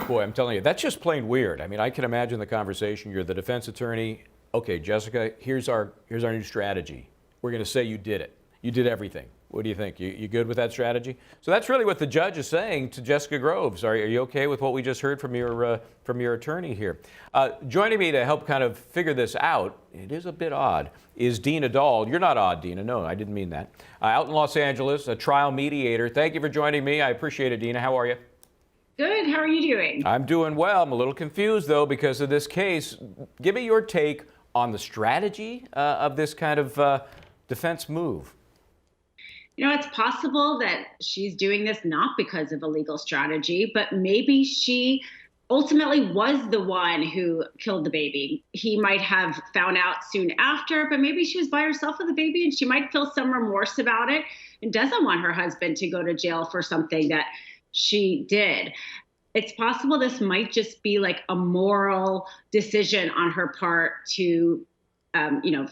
Boy, I'm telling you, that's just plain weird. I mean, I can imagine the conversation. You're the defense attorney. Okay, Jessica, here's our new strategy. We're going to say you did it. You did everything. What do you think? You good with that strategy? So that's really what the judge is saying to Jessica Groves. Are you okay with what we just heard from your attorney here? Joining me to help kind of figure this out, it is a bit odd, is Dina Dahl. You're not odd, Dina. No, I didn't mean that. Out in Los Angeles, a trial mediator. Thank you for joining me. I appreciate it, Dina. How are you? Good. How are you doing? I'm doing well. I'm a little confused, though, because of this case. Give me your take on the strategy of this kind of defense move. You know, it's possible that she's doing this not because of a legal strategy, but maybe she ultimately was the one who killed the baby. He might have found out soon after, but maybe she was by herself with the baby and she might feel some remorse about it and doesn't want her husband to go to jail for something that she did. It's possible this might just be like a moral decision on her part to,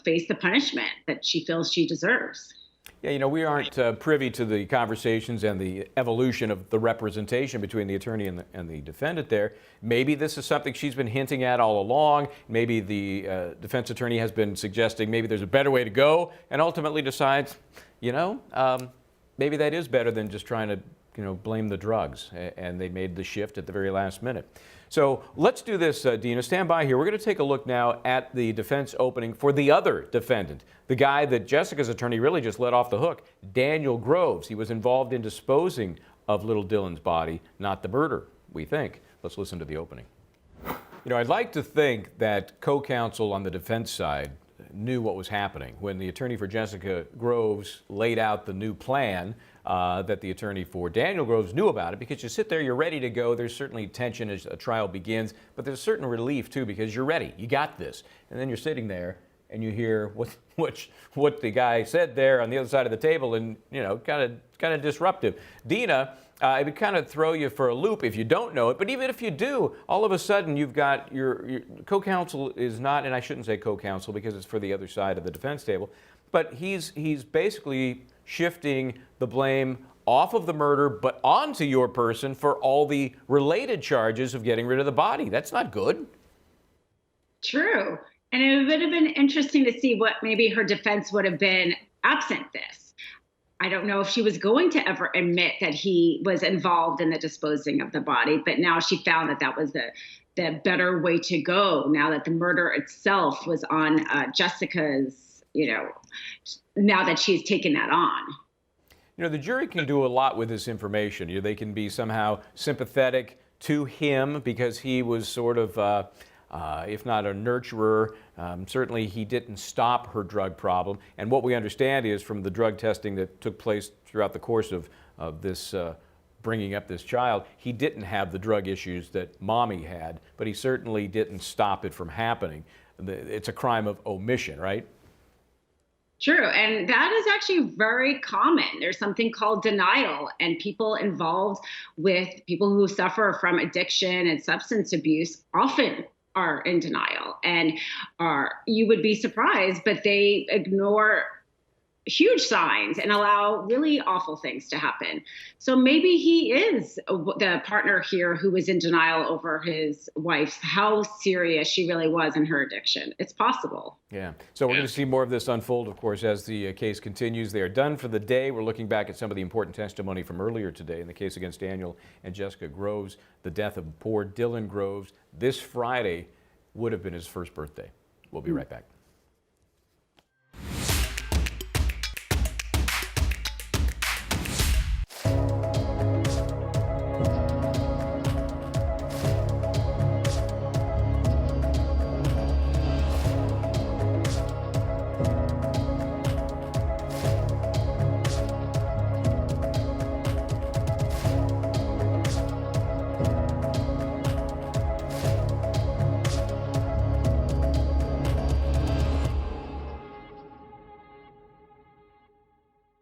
face the punishment that she feels she deserves. Yeah, we aren't privy to the conversations and the evolution of the representation between the attorney and the defendant there. Maybe this is something she's been hinting at all along. Maybe the defense attorney has been suggesting maybe there's a better way to go and ultimately decides, maybe that is better than just trying to blame the drugs, and they made the shift at the very last minute. So let's do this, Dina. Stand by here. We're going to take a look now at the defense opening for the other defendant, the guy that Jessica's attorney really just let off the hook, Daniel Groves. He was involved in disposing of little Dylan's body, not the murder, we think. Let's listen to the opening. I'd like to think that co-counsel on the defense side knew what was happening when the attorney for Jessica Groves laid out the new plan, that the attorney for Daniel Groves knew about it, because you sit there, you're ready to go. There's certainly tension as a trial begins, but there's a certain relief too, because you're ready. You got this. And then you're sitting there and you hear what the guy said there on the other side of the table, and kind of disruptive. Dina, it would kind of throw you for a loop if you don't know it, but even if you do, all of a sudden you've got your co-counsel is not, and I shouldn't say co-counsel because it's for the other side of the defense table, but he's basically shifting the blame off of the murder but onto your person for all the related charges of getting rid of the body. That's not good. True. And it would have been interesting to see what maybe her defense would have been absent this. I don't know if she was going to ever admit that he was involved in the disposing of the body, but now she found that was the better way to go, now that the murder itself was on Jessica's, now that she's taken that on. The jury can do a lot with this information. They can be somehow sympathetic to him because he was sort of, if not a nurturer, certainly he didn't stop her drug problem. And what we understand is from the drug testing that took place throughout the course of this bringing up this child, he didn't have the drug issues that mommy had, but he certainly didn't stop it from happening. It's a crime of omission, right? True. And that is actually very common. There's something called denial, and people involved with people who suffer from addiction and substance abuse often are in denial, and you would be surprised, but they ignore huge signs and allow really awful things to happen. So maybe he is the partner here who was in denial over his wife's, how serious she really was in her addiction. It's possible. Yeah. So we're going to see more of this unfold, of course, as the case continues. They are done for the day. We're looking back at some of the important testimony from earlier today in the case against Daniel and Jessica Groves. The death of poor Dylan Groves this Friday would have been his first birthday. We'll be right back.